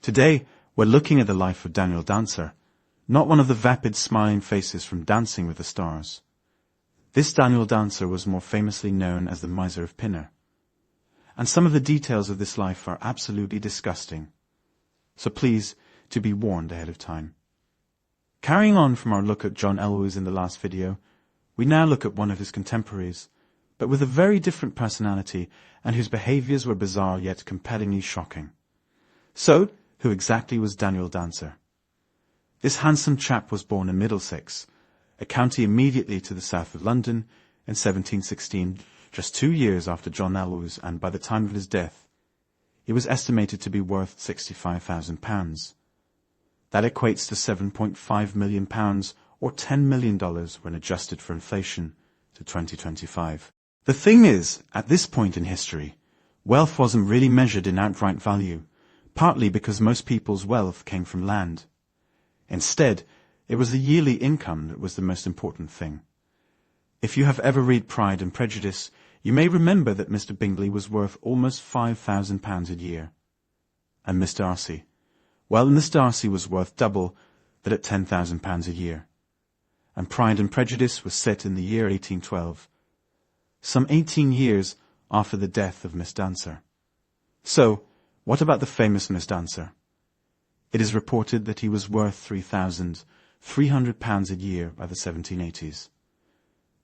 Today, we're looking at the life of Daniel Dancer, not one of the vapid smiling faces from Dancing with the Stars. This Daniel Dancer was more famously known as the Miser of Pinner. And some of the details of this life are absolutely disgusting. So please, to be warned ahead of time. Carrying on from our look at John Elwes in the last video, we now look at one of his contemporaries, but with a very different personality and whose behaviors were bizarre yet compellingly shocking. So, who exactly was Daniel Dancer? This handsome chap was born in Middlesex, a county immediately to the south of London, in 1716, just 2 years after John Elwes, and by the time of his death, he was estimated to be worth £65,000. That equates to £7.5 million, or $10 million when adjusted for inflation, to 2025. The thing is, at this point in history, wealth wasn't really measured in outright value, partly because most people's wealth came from land. Instead, it was the yearly income that was the most important thing. If you have ever read Pride and Prejudice, you may remember that Mr. Bingley was worth almost £5,000 a year. And Miss Darcy? Well, Miss Darcy was worth double that at £10,000 a year. And Pride and Prejudice was set in the year 1812, some 18 years after the death of Miss Dancer. So, what about the famous Miss Dancer? It is reported that he was worth £3,300 a year by the 1780s.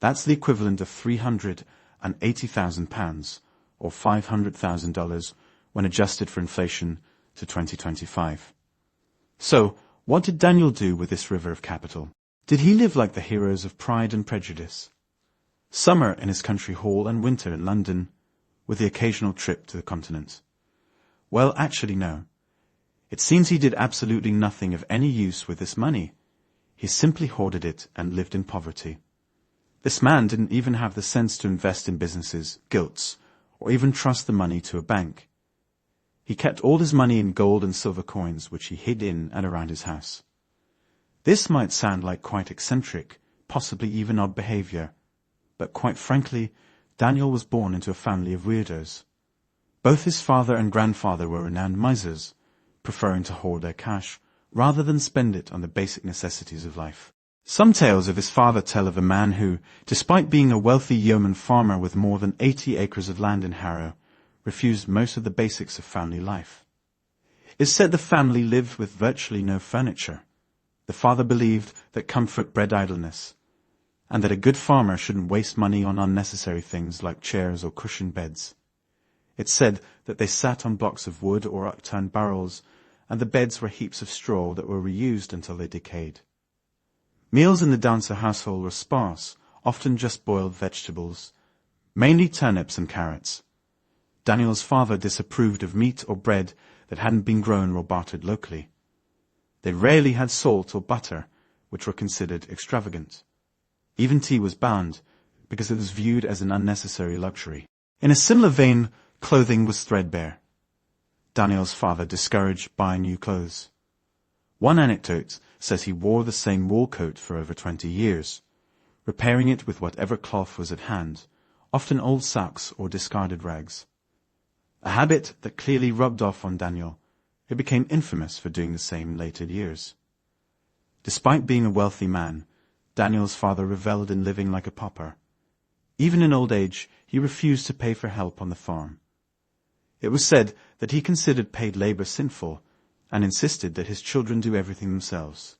That's the equivalent of £380,000, or $500,000 when adjusted for inflation, to 2025. So, what did Daniel do with this river of capital? Did he live like the heroes of Pride and Prejudice? Summer in his country hall and winter in London, with the occasional trip to the continent? Well, actually no. It seems he did absolutely nothing of any use with this money. He simply hoarded it and lived in poverty. This man didn't even have the sense to invest in businesses, gilts, or even trust the money to a bank. He kept all his money in gold and silver coins, which he hid in and around his house. This might sound like quite eccentric, possibly even odd behavior, but quite frankly, Daniel was born into a family of weirdos. Both his father and grandfather were renowned misers, preferring to hoard their cash rather than spend it on the basic necessities of life. Some tales of his father tell of a man who, despite being a wealthy yeoman farmer with more than 80 acres of land in Harrow, refused most of the basics of family life. It's said the family lived with virtually no furniture. The father believed that comfort bred idleness, and that a good farmer shouldn't waste money on unnecessary things like chairs or cushioned beds. It's said that they sat on blocks of wood or upturned barrels, and the beds were heaps of straw that were reused until they decayed. Meals in the Dancer household were sparse, often just boiled vegetables, mainly turnips and carrots. Daniel's father disapproved of meat or bread that hadn't been grown or bartered locally. They rarely had salt or butter, which were considered extravagant. Even tea was banned, because it was viewed as an unnecessary luxury. In a similar vein, clothing was threadbare. Daniel's father discouraged buying new clothes. One anecdote says he wore the same wool coat for over 20 years, repairing it with whatever cloth was at hand, often old sacks or discarded rags. A habit that clearly rubbed off on Daniel, who became infamous for doing the same in later years. Despite being a wealthy man, Daniel's father reveled in living like a pauper. Even in old age, he refused to pay for help on the farm. It was said that he considered paid labor sinful and insisted that his children do everything themselves.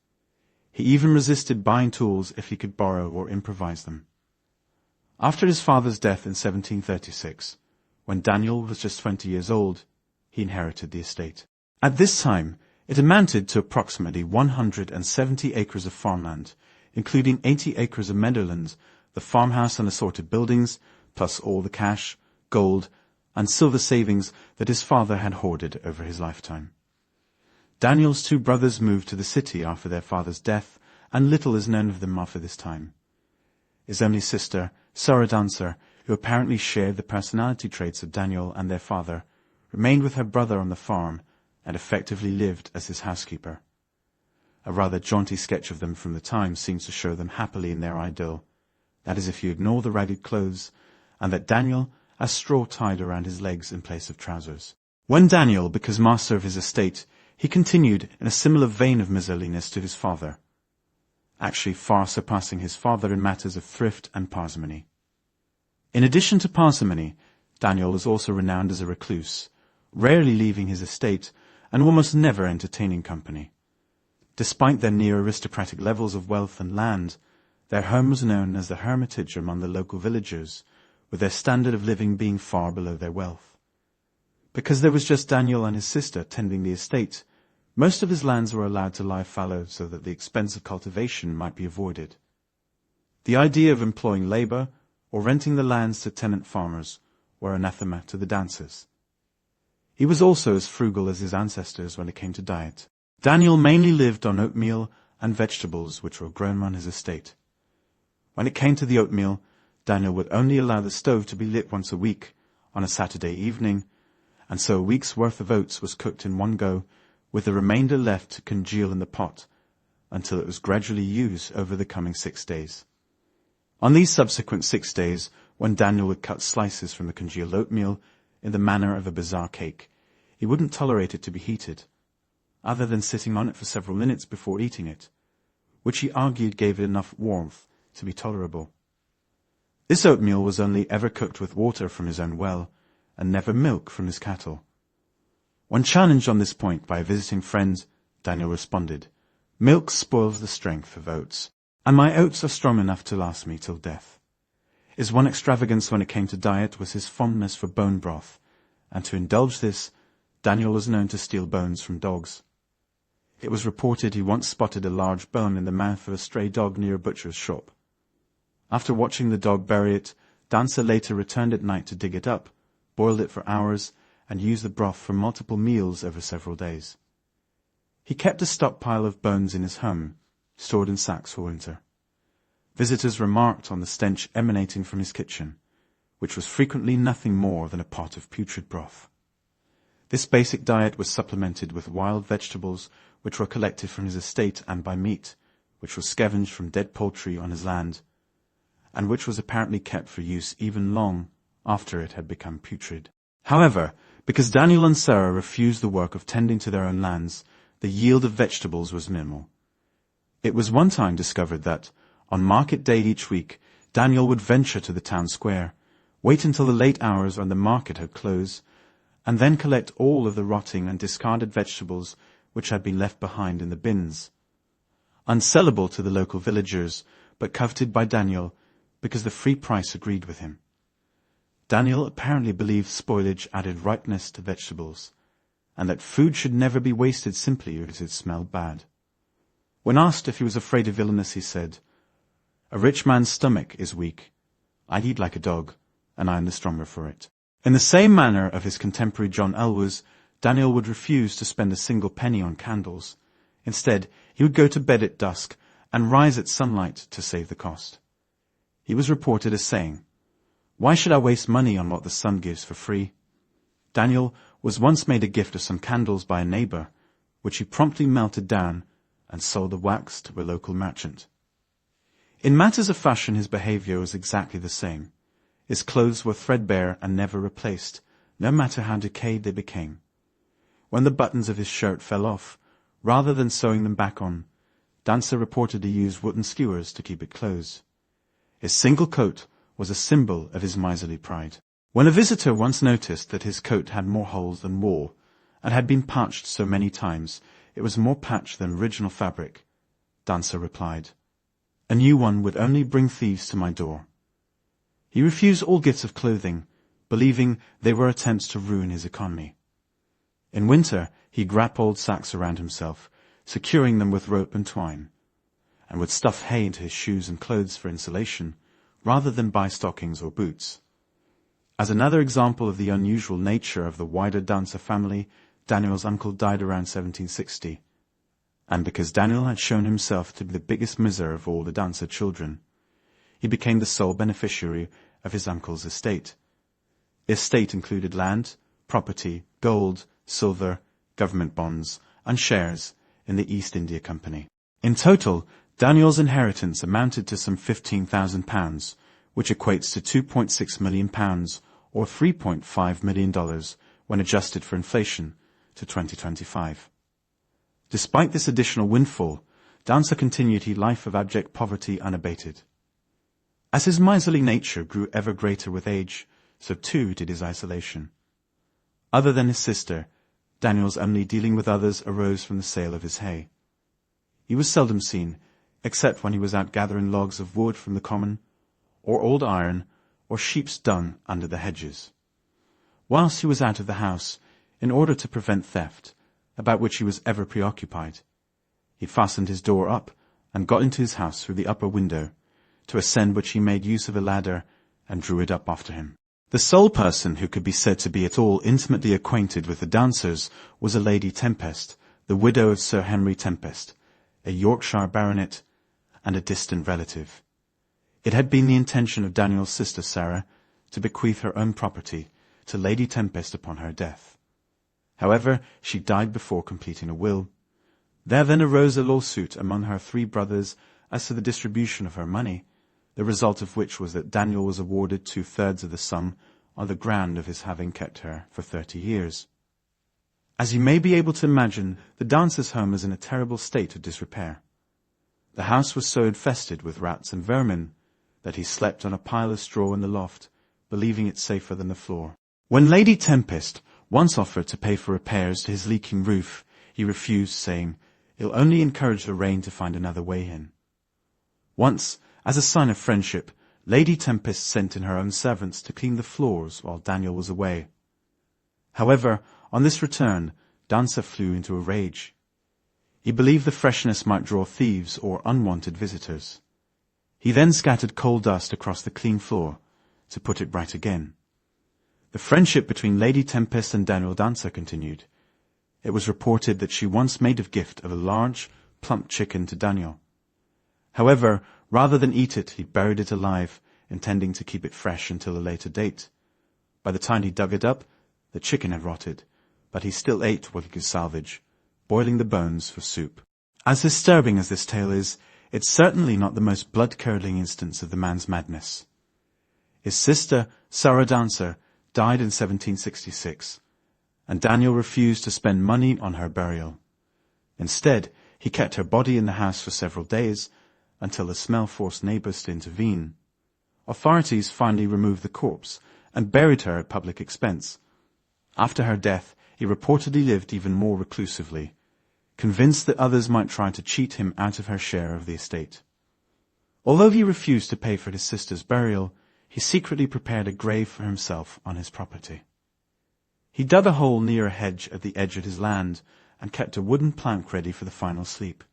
He even resisted buying tools if he could borrow or improvise them. After his father's death in 1736, when Daniel was just 20 years old, he inherited the estate. At this time, it amounted to approximately 170 acres of farmland, including 80 acres of meadowland, the farmhouse and assorted buildings, plus all the cash, gold, and silver savings that his father had hoarded over his lifetime. Daniel's two brothers moved to the city after their father's death, and little is known of them after this time. His only sister, Sarah Dancer, who apparently shared the personality traits of Daniel and their father, remained with her brother on the farm and effectively lived as his housekeeper. A rather jaunty sketch of them from the time seems to show them happily in their idyll. That is if you ignore the ragged clothes, and that Daniel has straw tied around his legs in place of trousers. When Daniel becomes master of his estate, he continued in a similar vein of miserliness to his father, actually far surpassing his father in matters of thrift and parsimony. In addition to parsimony, Daniel was also renowned as a recluse, rarely leaving his estate and almost never entertaining company. Despite their near aristocratic levels of wealth and land, their home was known as the hermitage among the local villagers, with their standard of living being far below their wealth. Because there was just Daniel and his sister tending the estate, most of his lands were allowed to lie fallow so that the expense of cultivation might be avoided. The idea of employing labor or renting the lands to tenant farmers were anathema to the dancers. He was also as frugal as his ancestors when it came to diet. Daniel mainly lived on oatmeal and vegetables which were grown on his estate. When it came to the oatmeal, Daniel would only allow the stove to be lit once a week, on a Saturday evening, and so a week's worth of oats was cooked in one go, with the remainder left to congeal in the pot, until it was gradually used over the coming 6 days. On these subsequent 6 days, when Daniel would cut slices from the congealed oatmeal in the manner of a bizarre cake, he wouldn't tolerate it to be heated, other than sitting on it for several minutes before eating it, which he argued gave it enough warmth to be tolerable. This oatmeal was only ever cooked with water from his own well, and never milk from his cattle. When challenged on this point by a visiting friend, Daniel responded, "Milk spoils the strength of oats, and my oats are strong enough to last me till death." His one extravagance when it came to diet was his fondness for bone broth, and to indulge this, Daniel was known to steal bones from dogs. It was reported he once spotted a large bone in the mouth of a stray dog near a butcher's shop. After watching the dog bury it, Dancer later returned at night to dig it up, boiled it for hours, and used the broth for multiple meals over several days. He kept a stockpile of bones in his home, stored in sacks for winter. Visitors remarked on the stench emanating from his kitchen, which was frequently nothing more than a pot of putrid broth. This basic diet was supplemented with wild vegetables which were collected from his estate and by meat, which was scavenged from dead poultry on his land, and which was apparently kept for use even long after it had become putrid. However, because Daniel and Sarah refused the work of tending to their own lands, the yield of vegetables was minimal. It was one time discovered that, on market day each week, Daniel would venture to the town square, wait until the late hours when the market had closed, and then collect all of the rotting and discarded vegetables which had been left behind in the bins. Unsellable to the local villagers, but coveted by Daniel because the free price agreed with him. Daniel apparently believed spoilage added ripeness to vegetables, and that food should never be wasted simply because it smelled bad. When asked if he was afraid of illness, he said, "A rich man's stomach is weak. I'd eat like a dog, and I am the stronger for it." In the same manner of his contemporary John Elwes, Daniel would refuse to spend a single penny on candles. Instead, he would go to bed at dusk and rise at sunlight to save the cost. He was reported as saying, "Why should I waste money on what the sun gives for free?" Daniel was once made a gift of some candles by a neighbor, which he promptly melted down and sold the wax to a local merchant. In matters of fashion, his behavior was exactly the same. His clothes were threadbare and never replaced, no matter how decayed they became. When the buttons of his shirt fell off, rather than sewing them back on, Dancer reported he used wooden skewers to keep it closed. His single coat was a symbol of his miserly pride. When a visitor once noticed that his coat had more holes than wool, and had been patched so many times it was more patch than original fabric, Dancer replied, "A new one would only bring thieves to my door." He refused all gifts of clothing, believing they were attempts to ruin his economy. In winter, he'd wrap old sacks around himself, securing them with rope and twine, and would stuff hay into his shoes and clothes for insulation, rather than buy stockings or boots. As another example of the unusual nature of the wider Dancer family, Daniel's uncle died around 1760, and because Daniel had shown himself to be the biggest miser of all the Dancer children, he became the sole beneficiary of his uncle's estate. The estate included land, property, gold, silver, government bonds, and shares in the East India Company. In total, Daniel's inheritance amounted to some £15,000, which equates to £2.6 million, or $3.5 million when adjusted for inflation, to 2025. Despite this additional windfall, Dancer continued his life of abject poverty unabated. As his miserly nature grew ever greater with age, so too did his isolation. Other than his sister, Daniel's only dealing with others arose from the sale of his hay. He was seldom seen, except when he was out gathering logs of wood from the common, or old iron, or sheep's dung under the hedges. Whilst he was out of the house, in order to prevent theft, about which he was ever preoccupied, he fastened his door up and got into his house through the upper window, to ascend which he made use of a ladder and drew it up after him. The sole person who could be said to be at all intimately acquainted with the Dancers was a Lady Tempest, the widow of Sir Henry Tempest, a Yorkshire baronet and a distant relative. It had been the intention of Daniel's sister Sarah to bequeath her own property to Lady Tempest upon her death. However, she died before completing a will. There then arose a lawsuit among her 3 brothers as to the distribution of her money, the result of which was that Daniel was awarded 2/3 of the sum on the ground of his having kept her for 30 years. As you may be able to imagine, the Dancer's home was in a terrible state of disrepair. The house was so infested with rats and vermin that he slept on a pile of straw in the loft, believing it safer than the floor. When Lady Tempest once offered to pay for repairs to his leaking roof, he refused, saying, "It'll only encourage the rain to find another way in." Once, as a sign of friendship, Lady Tempest sent in her own servants to clean the floors while Daniel was away. However, on this return, Dancer flew into a rage. He believed the freshness might draw thieves or unwanted visitors. He then scattered coal dust across the clean floor to put it right again. The friendship between Lady Tempest and Daniel Dancer continued. It was reported that she once made a gift of a large, plump chicken to Daniel. However, rather than eat it, he buried it alive, intending to keep it fresh until a later date. By the time he dug it up, the chicken had rotted, but he still ate what he could salvage, boiling the bones for soup. As disturbing as this tale is, it's certainly not the most blood-curdling instance of the man's madness. His sister, Sarah Dancer, died in 1766, and Daniel refused to spend money on her burial. Instead, he kept her body in the house for several days, until the smell forced neighbors to intervene. Authorities finally removed the corpse and buried her at public expense. After her death, he reportedly lived even more reclusively, convinced that others might try to cheat him out of her share of the estate. Although he refused to pay for his sister's burial, he secretly prepared a grave for himself on his property. He dug a hole near a hedge at the edge of his land and kept a wooden plank ready for the final sleep.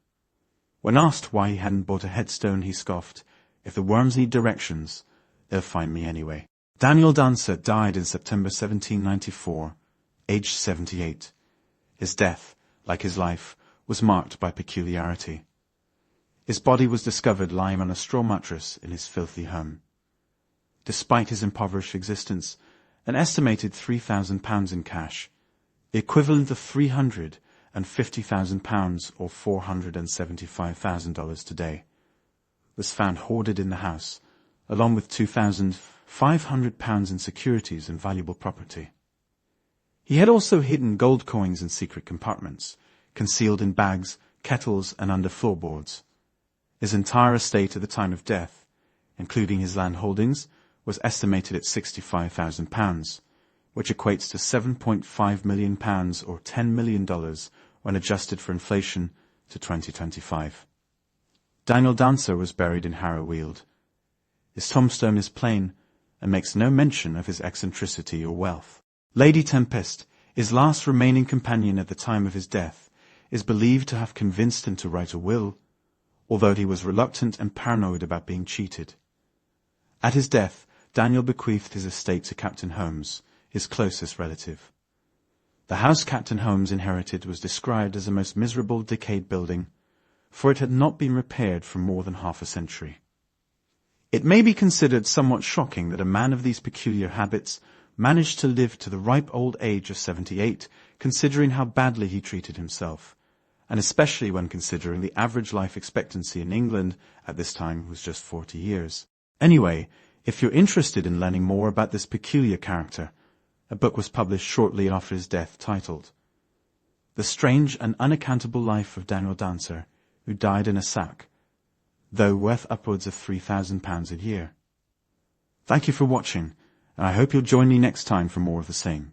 When asked why he hadn't bought a headstone, he scoffed, "If the worms need directions, they'll find me anyway." Daniel Dancer died in September 1794, aged 78. His death, like his life, was marked by peculiarity. His body was discovered lying on a straw mattress in his filthy home. Despite his impoverished existence, an estimated £3,000 in cash, the equivalent of £350,000 or $475,000 today, was found hoarded in the house, along with £2,500 in securities and valuable property. He had also hidden gold coins in secret compartments, concealed in bags, kettles, and under floorboards. His entire estate at the time of death, including his land holdings, was estimated at £65,000, which equates to £7.5 million or $10 million when adjusted for inflation to 2025. Daniel Dancer was buried in Harrowweald. His tombstone is plain and makes no mention of his eccentricity or wealth. Lady Tempest, his last remaining companion at the time of his death, is believed to have convinced him to write a will, although he was reluctant and paranoid about being cheated. At his death, Daniel bequeathed his estate to Captain Holmes, his closest relative. The house Captain Holmes inherited was described as a most miserable, decayed building, for it had not been repaired for more than half a century. It may be considered somewhat shocking that a man of these peculiar habits managed to live to the ripe old age of 78, considering how badly he treated himself, and especially when considering the average life expectancy in England at this time was just 40 years. Anyway, if you're interested in learning more about this peculiar character, a book was published shortly after his death titled The strange and unaccountable life of Daniel Dancer, who died in a sack, though worth upwards of £3,000 a year. Thank you for watching, and I hope you'll join me next time for more of the same.